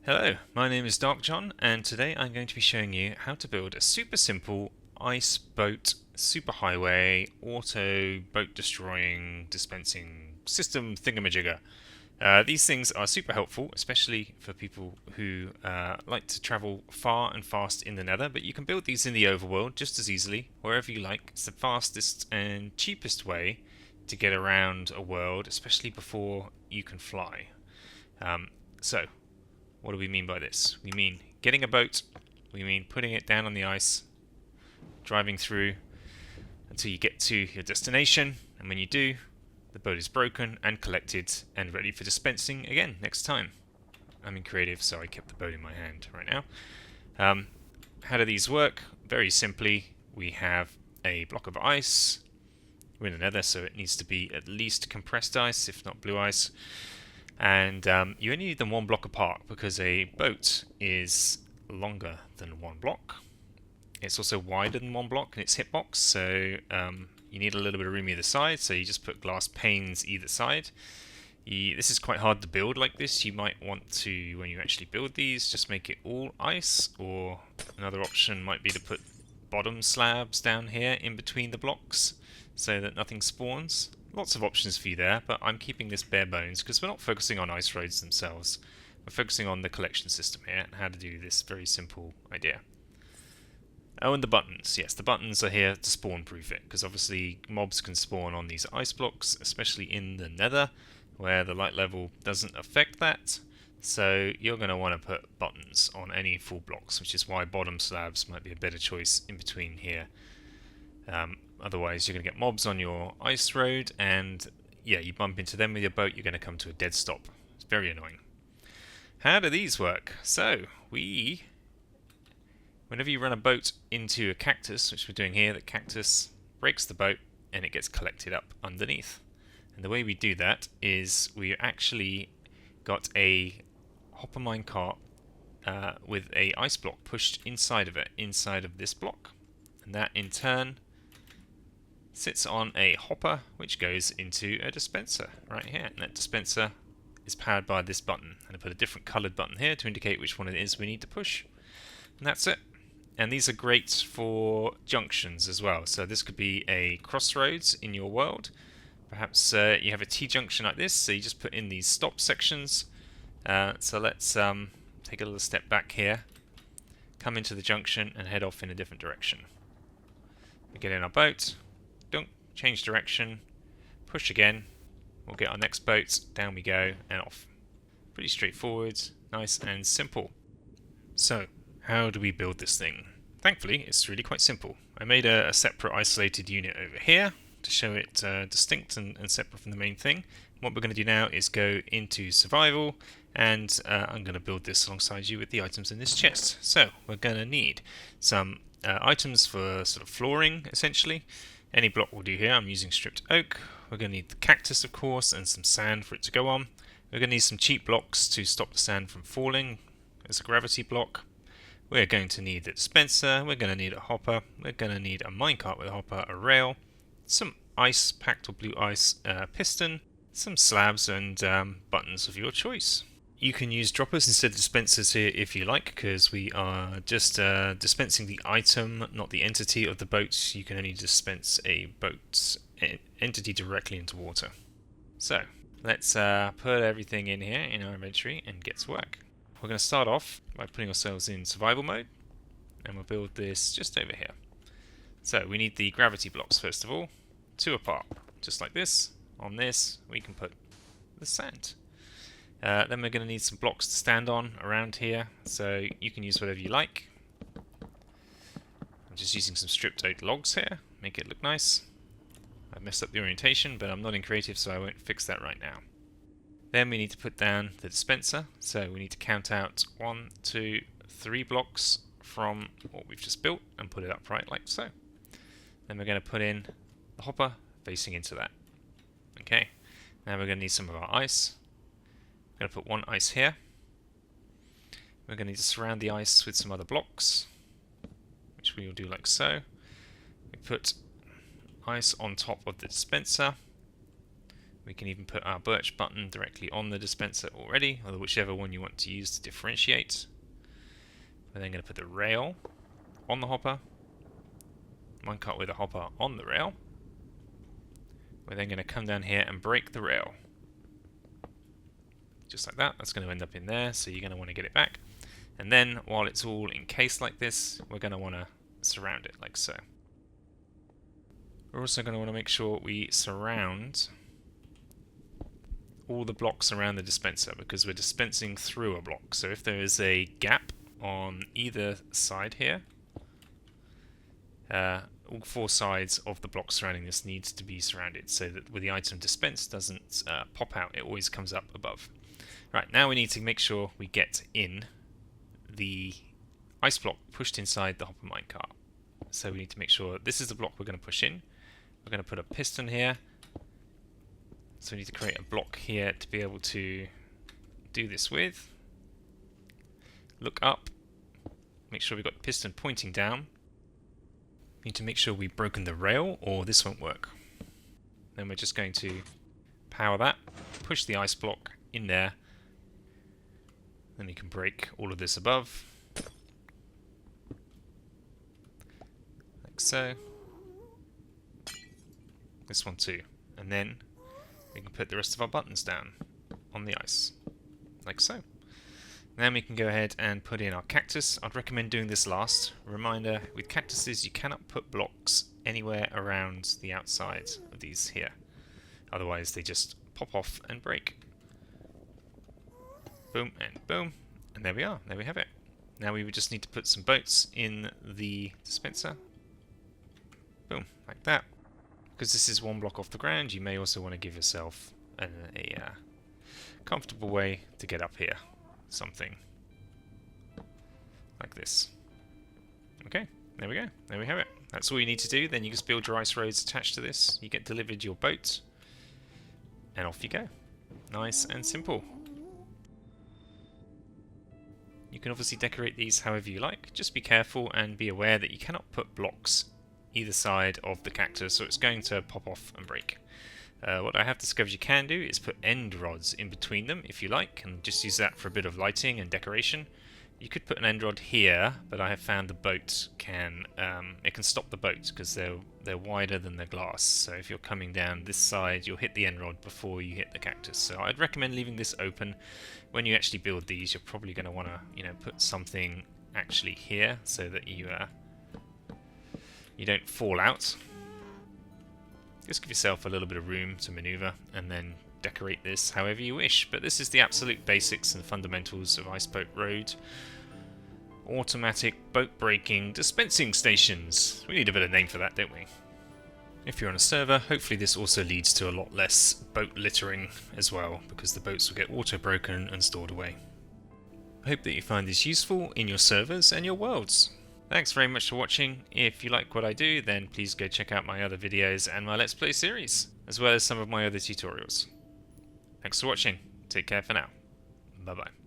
Hello, my name is Dark John, and today I'm going to be showing you how to build a super simple ice boat superhighway auto boat destroying dispensing system thingamajigger. These things are super helpful, especially for people who like to travel far and fast in the Nether, but you can build these in the overworld just as easily, wherever you like. It's the fastest and cheapest way to get around a world, especially before you can fly. So, what do we mean by this? We mean getting a boat, we mean putting it down on the ice, driving through until you get to your destination, and when you do, the boat is broken and collected and ready for dispensing again next time. I'm in creative, so I kept the boat in my hand right now. How do these work? Very simply, we have a block of ice. We're in the Nether, so it needs to be at least compressed ice, if not blue ice. And you only need them one block apart because a boat is longer than one block. It's also wider than one block in its hitbox, so you need a little bit of room either side, so you just put glass panes either side. This is quite hard to build like this. You might want to, when you actually build these, just make it all ice, or another option might be to put bottom slabs down here in between the blocks so that nothing spawns. Lots of options for you there, but I'm keeping this bare bones because we're not focusing on ice roads themselves. We're focusing on the collection system here and how to do this very simple idea. Oh, and the buttons. Yes, the buttons are here to spawn proof it, because obviously mobs can spawn on these ice blocks, especially in the Nether, where the light level doesn't affect that. So you're going to want to put buttons on any full blocks, which is why bottom slabs might be a better choice in between here. Otherwise, you're going to get mobs on your ice road, and yeah, you bump into them with your boat, you're going to come to a dead stop. It's very annoying. How do these work? So, whenever you run a boat into a cactus, which we're doing here, the cactus breaks the boat and it gets collected up underneath. And the way we do that is we actually got a hopper minecart with a ice block pushed inside of it, inside of this block. And that in turn sits on a hopper which goes into a dispenser right here, and that dispenser is powered by this button, and I put a different coloured button here to indicate which one it is we need to push, and that's it. And these are great for junctions as well, so this could be a crossroads in your world. Perhaps you have a T-junction like this, so you just put in these stop sections. So let's take a little step back here, come into the junction and head off in a different direction. We get in our boat, change direction, push again, we'll get our next boat, down we go, and off. Pretty straightforward, nice and simple. So, how do we build this thing? Thankfully, it's really quite simple. I made a separate isolated unit over here to show it distinct and separate from the main thing. What we're going to do now is go into survival, and I'm going to build this alongside you with the items in this chest. So, we're going to need some items for sort of flooring, essentially. Any block will do here. I'm using stripped oak. We're going to need the cactus, of course, and some sand for it to go on. We're going to need some cheap blocks to stop the sand from falling as a gravity block. We're going to need the dispenser. We're going to need a hopper. We're going to need a minecart with a hopper, a rail, some ice, packed or blue ice piston, some slabs, and buttons of your choice. You can use droppers instead of dispensers here if you like, because we are just dispensing the item, not the entity of the boat. You can only dispense a boat entity directly into water. So, let's put everything in here in our inventory and get to work. We're going to start off by putting ourselves in survival mode, and we'll build this just over here. So, we need the gravity blocks first of all, 2 apart, just like this. On this, we can put the sand. Then we're going to need some blocks to stand on around here, so you can use whatever you like. I'm just using some stripped oak logs here, make it look nice. I've messed up the orientation, but I'm not in creative, so I won't fix that right now. Then we need to put down the dispenser, so we need to count out 1, 2, 3 blocks from what we've just built and put it upright like so. Then we're going to put in the hopper facing into that. Okay, now we're going to need some of our ice. I'm going to put 1 ice here. We're going to need to surround the ice with some other blocks, which we will do like so. We put ice on top of the dispenser. We can even put our birch button directly on the dispenser already, or whichever one you want to use to differentiate. We're then going to put the rail on the hopper, minecart with a hopper on the rail. We're then going to come down here and break the rail. Just like that. That's going to end up in there, so you're going to want to get it back. And then, while it's all encased like this, we're going to want to surround it like so. We're also going to want to make sure we surround all the blocks around the dispenser, because we're dispensing through a block. So if there is a gap on either side here, all four sides of the block surrounding this needs to be surrounded, so that when the item dispensed doesn't pop out, it always comes up above. Right, now we need to make sure we get in the ice block pushed inside the hopper minecart. So we need to make sure this is the block we're going to push in. We're going to put a piston here. So we need to create a block here to be able to do this with. Look up. Make sure we've got the piston pointing down. We need to make sure we've broken the rail, or this won't work. Then we're just going to power that, push the ice block in there. Then we can break all of this above. Like so. This one too. And then we can put the rest of our buttons down on the ice. Like so. Then we can go ahead and put in our cactus. I'd recommend doing this last. Reminder, with cactuses you cannot put blocks anywhere around the outside of these here. Otherwise they just pop off and break. Boom and boom. And there we are. There we have it. Now we would just need to put some boats in the dispenser. Boom, like that. Because this is one block off the ground, you may also want to give yourself a comfortable way to get up here. Something like this. Okay, there we go. There we have it. That's all you need to do. Then you just build your ice roads attached to this. You get delivered your boat, and off you go. Nice and simple. You can obviously decorate these however you like. Just be careful and be aware that you cannot put blocks either side of the cactus, so it's going to pop off and break. What I have discovered you can do is put end rods in between them if you like, and just use that for a bit of lighting and decoration. You could put an end rod here, but I have found the boat can it can stop the boat because they're wider than the glass. So if you're coming down this side, you'll hit the end rod before you hit the cactus. So I'd recommend leaving this open. When you actually build these, you're probably going to want to put something actually here so that you don't fall out. Just give yourself a little bit of room to maneuver and then decorate this however you wish. But this is the absolute basics and fundamentals of Ice Boat Road. Automatic boat breaking dispensing stations. We need a bit of name for that, don't we? If you're on a server, hopefully this also leads to a lot less boat littering as well, because the boats will get auto broken and stored away. I hope that you find this useful in your servers and your worlds. Thanks very much for watching. If you like what I do, then please go check out my other videos and my Let's Play series, as well as some of my other tutorials. Thanks for watching. Take care for now. Bye bye.